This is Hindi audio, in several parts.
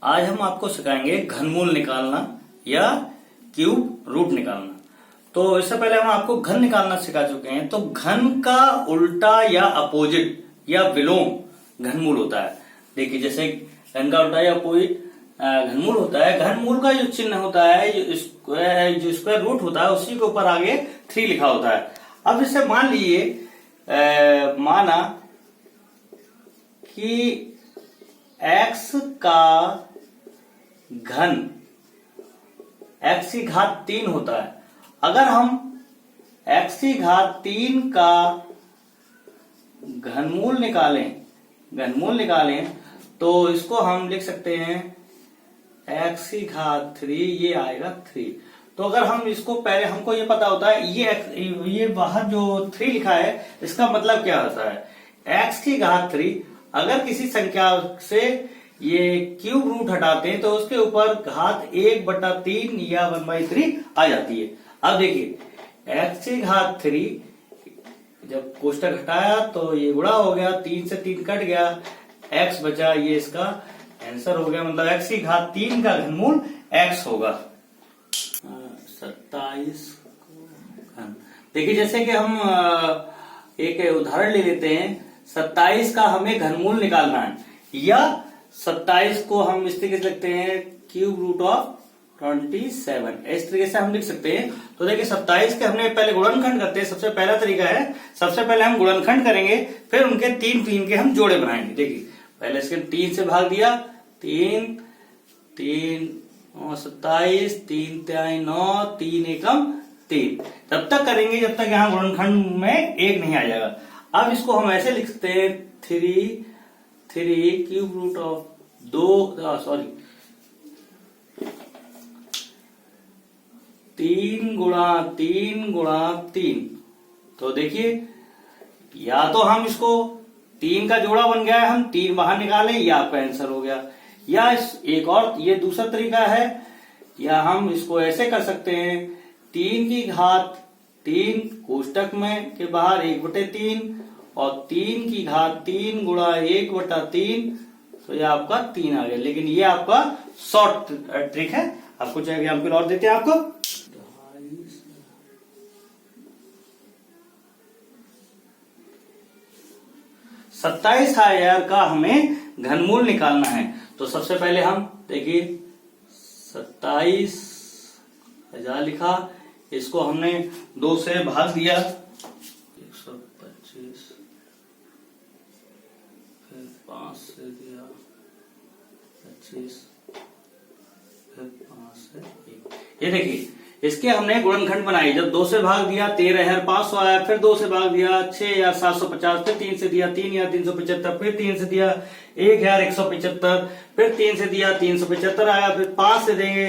आज हम आपको सिखाएंगे घनमूल निकालना या क्यूब रूट निकालना। तो इससे पहले हम आपको घन निकालना सिखा चुके हैं। तो घन का उल्टा या अपोजिट या विलोम घनमूल होता है। देखिए जैसे घन का उल्टा या अपोजिट घनमूल होता है। घनमूल का जो चिन्ह होता है, जो स्क्वायर रूट होता है, उसी के ऊपर आगे 3 लिखा होता है। अब जैसे मान लीजिए माना कि x का घन x की घात 3 होता है। अगर हम x की घात 3 का घनमूल निकालें तो इसको हम लिख सकते हैं x की घात 3, ये आएगा 3। तो अगर हम इसको पहले, हमको ये पता होता है ये बाहर जो 3 लिखा है इसका मतलब क्या होता है। x की घात 3 अगर किसी संख्या से ये क्यूब रूट हटाते हैं तो उसके ऊपर घात 1/3 या 1/3 आ जाती है। अब देखिए x की घात 3 जब कोष्टक हटाया तो ये गुणा हो गया, 3 से 3 कट गया, x बचा, ये इसका आंसर हो गया। मतलब x की घात 3 का घनमूल x होगा 27। देखिए जैसे कि हम एक उदाहरण ले लेते हैं। 27 का हमें घनमूल निकालना है, या 27 को हम इस तरीके से लिखते हैं क्यूब रूट ऑफ 27, इस तरीके से हम लिख सकते हैं। तो देखिए 27 के हमने पहले गुणनखंड करते हैं। सबसे पहला तरीका है, सबसे पहले हम गुणनखंड करेंगे, फिर उनके 3 के हम जोड़े बनाएंगे। देखिए पहले इसके 3 से भाग दिया, 3 27, 3 3 9, 3 एकम 3। तब तक करेंगे जब तक यहाँ गुणनखंड में 1 नहीं आ जाएगा। अब इसको हम ऐसे लिख सकते हैं 3 क्यूब रूट ऑफ 3 गुणा 3। तो देखिए या तो हम इसको 3 का जोड़ा बन गया है, हम 3 बाहर निकालें, ये आपका आंसर हो गया। या एक और ये दूसरा तरीका है, या हम इसको ऐसे कर सकते हैं 3 की घात 3 कोष्टक में के बाहर 1/3 और 3 की घात 3 गुणा 1/3, तो ये आपका 3 आ गया। लेकिन ये आपका शॉर्ट ट्रिक है। आपको चाहिए एग्जाम्पल और देते हैं आपको। 27,000 का हमें घनमूल निकालना है। तो सबसे पहले हम देखिए 27,000 लिखा, इसको हमने 2 से भाग दिया, 125, फिर 5 से दिया 25, फिर 5 से 1। ये देखिए इसके हमने गुणनखंड बनाई। जब 2 से भाग दिया 13,500 आया, फिर 2 से भाग दिया 6,750, फिर 3 से दिया 3,375, फिर 3 से दिया 1,175, फिर 3 से दिया 375 आया, फिर 5 से देंगे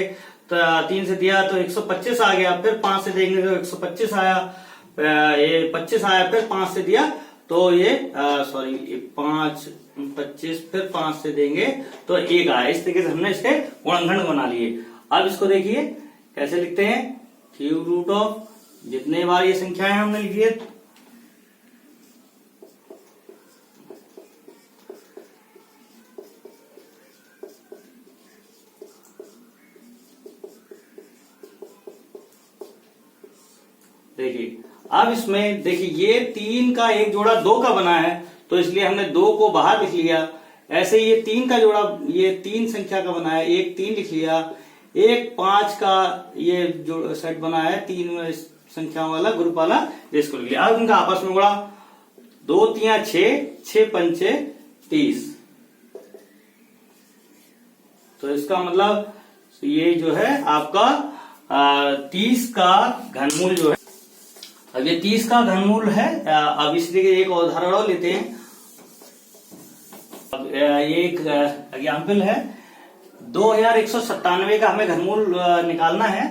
तो 3 से दिया तो 125 आ गया, फिर 5 से देंगे तो 125 आया, ये 25 आया, फिर 5 से दिया तो ये 5 25, फिर 5 से देंगे तो 1 आया। इस तरीके से हमने इसके गुणनखंड बना लिए। अब इसको देखिए कैसे लिखते हैं, क्यूब रूट ऑफ जितने बार ये संख्याएं हमने लिखी है, देखिए अब इसमें देखिए ये 3 का एक जोड़ा 2 का बना है, तो इसलिए हमने 2 को बाहर लिख लिया। ऐसे ये 3 का जोड़ा, ये 3 संख्या का बना है, 1 3 लिख लिया। 1 5 का ये जो सेट बना है 3 संख्या वाला ग्रुप वाला, इसको लिख लिया। अब इनका आपस में गुणा, 2 3 6, 6 5 30। तो इसका मतलब ये जो है आपका 30 का घनमूल जो है। अब ये 30 का घनमूल है। अब इसलिए एक उदाहरण और लेते हैं। अब ये एक एग्जाम्पल है, 2197 का हमें घनमूल निकालना है।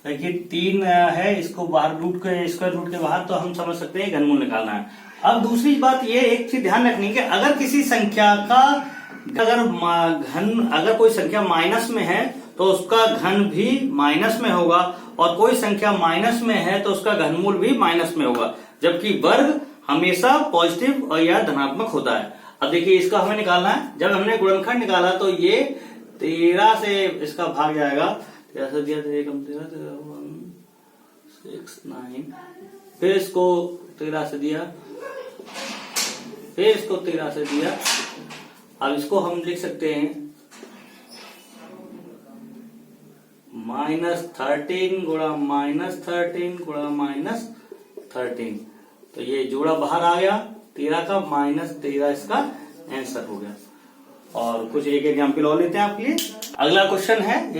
देखिए 3 है, इसको बाहर रूट के स्क्वायर रूट के बाहर, तो हम समझ सकते हैं घनमूल निकालना है। अब दूसरी बात ये एक चीज ध्यान रखनी है कि अगर किसी संख्या का अगर कोई संख्या माइनस में है तो उसका घन भी माइनस में होगा, और कोई संख्या माइनस में है तो उसका घनमूल भी माइनस में होगा, जबकि वर्ग हमेशा पॉजिटिव और या धनात्मक होता है। अब देखिए इसका हमें निकालना है। जब हमने गुणनखंड निकाला तो ये 13 से इसका भाग जाएगा। 13 से दिया 13 कम 13 1 6 9, फिर इसको 13 से दिया, फिर इसको 13 से दिया। अब इसको हम लिख सकते हैं -13 गुणा -13 गुणा -13। तो ये जोड़ा बाहर आ गया 13 का, -13 इसका आंसर हो गया। और कुछ एक एग्जाम्पल और लेते हैं आपके लिए। अगला क्वेश्चन है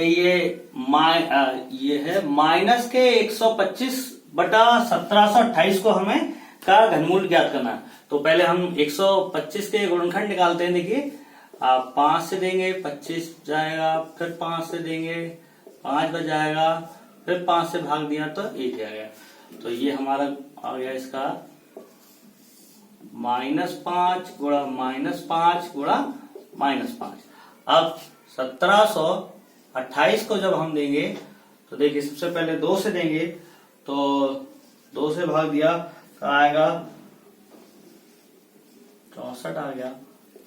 ये है माइनस के 125 बटा 1728 को हमें का घनमूल ज्ञात करना है। तो पहले हम 125 के गुणनखंड निकालते हैं। देखिए आप 5 से देंगे 25 जाएगा, फिर 5 से देंगे 5 बच जाएगा, फिर 5 से भाग दिया तो 1 आएगा। तो ये हमारा आ गया इसका -5 गुणा -5 गुणा -5। अब 1728 को जब हम देंगे तो देखिए सबसे पहले 2 से देंगे, तो 2 से भाग दिया तो आएगा 64 आ गया।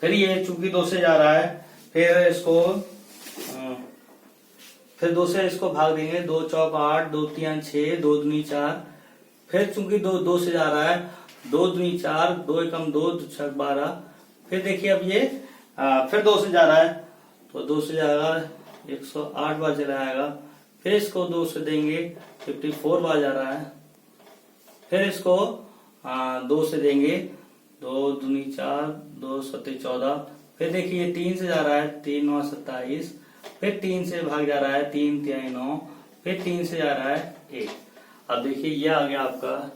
फिर ये चूंकि 2 से जा रहा है, फिर इसको फिर 2 से इसको भाग देंगे, 2 चौक 8, 2 3 6, 2 दूनी 4। फिर चूंकि 2 से जा रहा है, 2 दूनी 4, 2 एकम 2, 2 छक 12। फिर देखिए अब ये फिर 2 से जा रहा है, तो 2 से जाएगा 108 बार चला आएगा। फिर इसको 2 से देंगे 54 बार जा रहा है। फिर इसको 2 से देंगे, 2 दूनी 4, 2 सत्ते 14। फिर देखिए 3 से जा रहा है, 3 9 27। फिर 3 से भाग जा रहा है, 3 3 9। फिर 3 से जा रहा है 1। अब देखिए ये आ गया आपका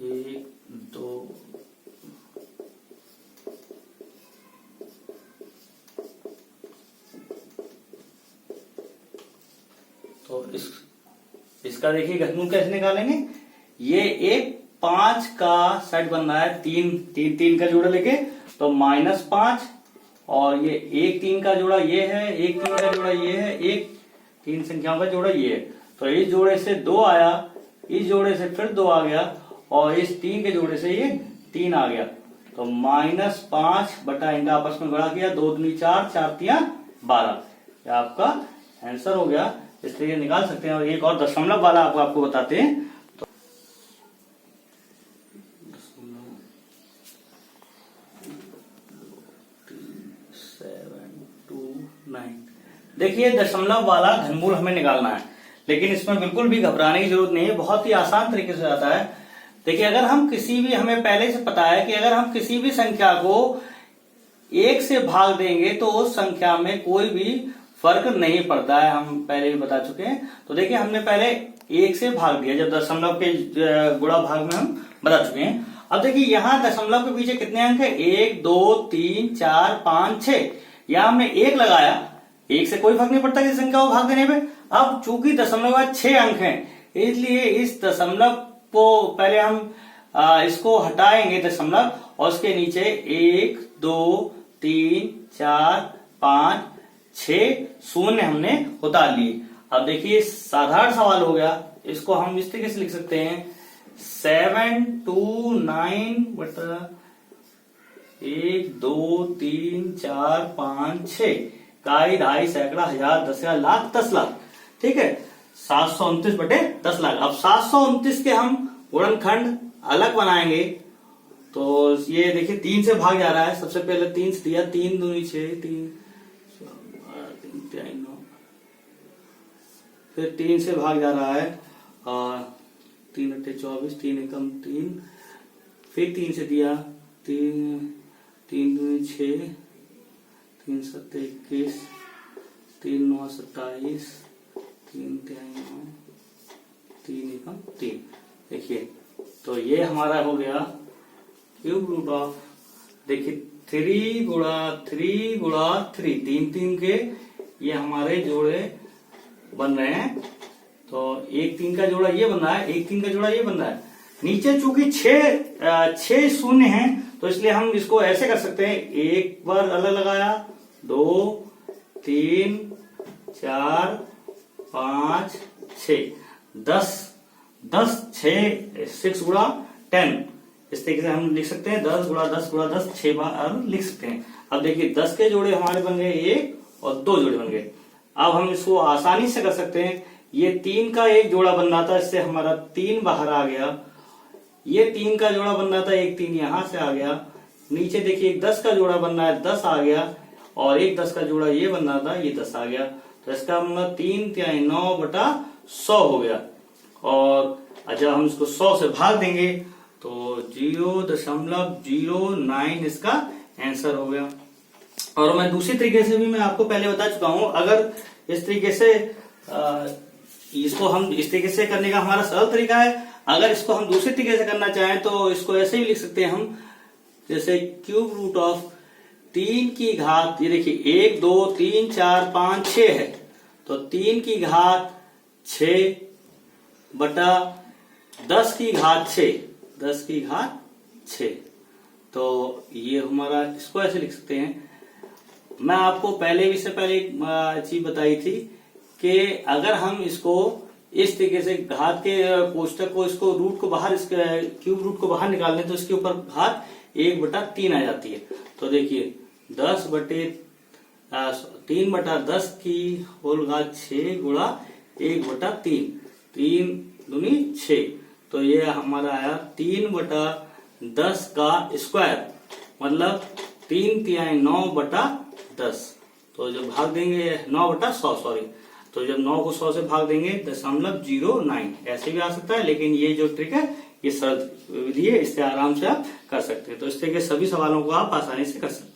1 2 तो इसका देखिए घनमूल कैसे निकालेंगे। ये एक 5 का सेट बन रहा है, 3 का जोड़ा लेके, तो -5। और ये 1 3 का जोड़ा ये है, 1 3 का जोड़ा ये है, 1 3 संख्याओं का जोड़ा ये है। तो इस जोड़े से 2 आया, इस जोड़े से फिर 2 आ गया, और इस 3 के जोड़े से ये 3 आ गया। तो -5 बटा इनका आपस में गुणा किया, 2 दूनी 4, 4 3 12। ये आपका आंसर हो गया। इसलिए निकाल सकते हैं। और एक और दशमलव वाला आपको बताते हैं। तो 729 देखिए दशमलव वाला घनमूल हमें निकालना है, लेकिन इसमें बिल्कुल भी घबराने की जरूरत नहीं है, बहुत ही आसान तरीके से आता है। देखिए अगर हम किसी भी, हमें पहले से पता है कि अगर हम किसी भी संख्या को 1 से भाग देंगे तो उस संख्या में कोई भी फर्क नहीं पड़ता है, हम पहले भी बता चुके हैं। तो देखिए हमने पहले 1 से भाग दिया, जब दशमलव के गुणा भाग में हम बता चुके हैं। अब देखिए यहाँ दशमलव के पीछे कितने अंक है, 1 2 3 4 5 6। यहाँ हमने 1 लगाया, 1 से कोई फर्क नहीं पड़ता किसी संख्या को भाग देने पे। अब चूंकि दशमलव में 6 अंक हैं, इसलिए इस दशमलव को पहले हम इसको हटाएंगे दशमलव, और उसके नीचे 1 2 3 4 5 6 शून्य हमने उतार लिए। अब देखिए साधारण सवाल हो गया, इसको हम इस तरीके से लिख सकते हैं 729 बटा 1 2 3 4 5 6 इकाई, ढाई, सैकड़ा, हजार, 10,000, लाख, 10 लाख। ठीक है, 729 बटे 10 लाख। अब 729 के हम गुणनखंड अलग बनाएंगे। तो ये देखिए 3 से भाग जा रहा है, सबसे पहले 3 से दिया, 3 दूनी 6, 3 9, फिर 3 से भाग जा रहा है, 3 अट्ठे 24, 3 एकम 3। फिर 3 से दिया, 3 दूनी 6, 3 सत्ते 21, 3 9 27, 3 3 9, 3 एकम 3। देखिए तो ये हमारा हो गया क्यूब रूट ऑफ, देखिए 3 गुणा 3 गुणा 3, 3 3 के ये हमारे जोड़े बन रहे हैं। तो 1 3 का जोड़ा ये बन रहा है, 1 3 का जोड़ा ये बन रहा है। नीचे चूंकि 6 शून्य हैं, तो इसलिए हम इसको ऐसे कर सकते हैं, एक बार अलग लगाया, 2 3 4 5 6 10 6 गुणा 10, इस तरीके से हम लिख सकते हैं 10 गुणा 10 गुणा 10 6 बार लिख सकते हैं। अब देखिए 10 के जोड़े हमारे बन गए 1 और 2 जोड़े बन गए। अब हम इसको आसानी से कर सकते हैं। ये 3 का एक जोड़ा बन रहा था, इससे हमारा 3 बाहर आ गया। ये 3 का जोड़ा बन रहा था, एक 3 यहां से आ गया। नीचे देखिए 10 का जोड़ा बन रहा है, 10 आ गया, और एक 10 का जोड़ा ये बन रहा था, ये 10 आ गया। तो इसका मतलब 3 तिहाई 9/100 हो गया। और जब हम इसको 100 से भाग देंगे तो 0.09 इसका आंसर हो गया। और मैं दूसरी तरीके से भी मैं आपको पहले बता चुका हूं। अगर इस तरीके से इसको हम इस तरीके से करने का हमारा सरल तरीका है। अगर इसको हम दूसरे तरीके से करना चाहें तो इसको ऐसे ही लिख सकते हैं हम, जैसे क्यूब रूट ऑफ 3 की घात, ये देखिए 1 2 3 4 5 6 है, तो 3 की घात 6 बटा 10 की घात 6, 10 की घात 6। तो ये हमारा, इसको ऐसे लिख सकते हैं। मैं आपको पहले भी से पहले एक चीज बताई थी कि अगर हम इसको इस तरीके से घात के कोष्टक को, इसको रूट को बाहर, इसके क्यूब रूट को बाहर निकाल लें तो इसके ऊपर घात 1/3 आ जाती है। तो देखिए 3/10 की होल घात 6 गुणा 1/3, 3 दूनी 6, तो ये हमारा आया 3/10 का स्क्वायर, मतलब 3 तिहाई 9/10। तो जब भाग देंगे 9/100, सॉरी, तो जब 9 को 100 से भाग देंगे 0.09, ऐसे भी आ सकता है। लेकिन ये जो ट्रिक है ये सरल विधि है, इससे आराम से आप कर सकते हैं। तो इस तरह के सभी सवालों को आप आसानी से कर सकते हैं।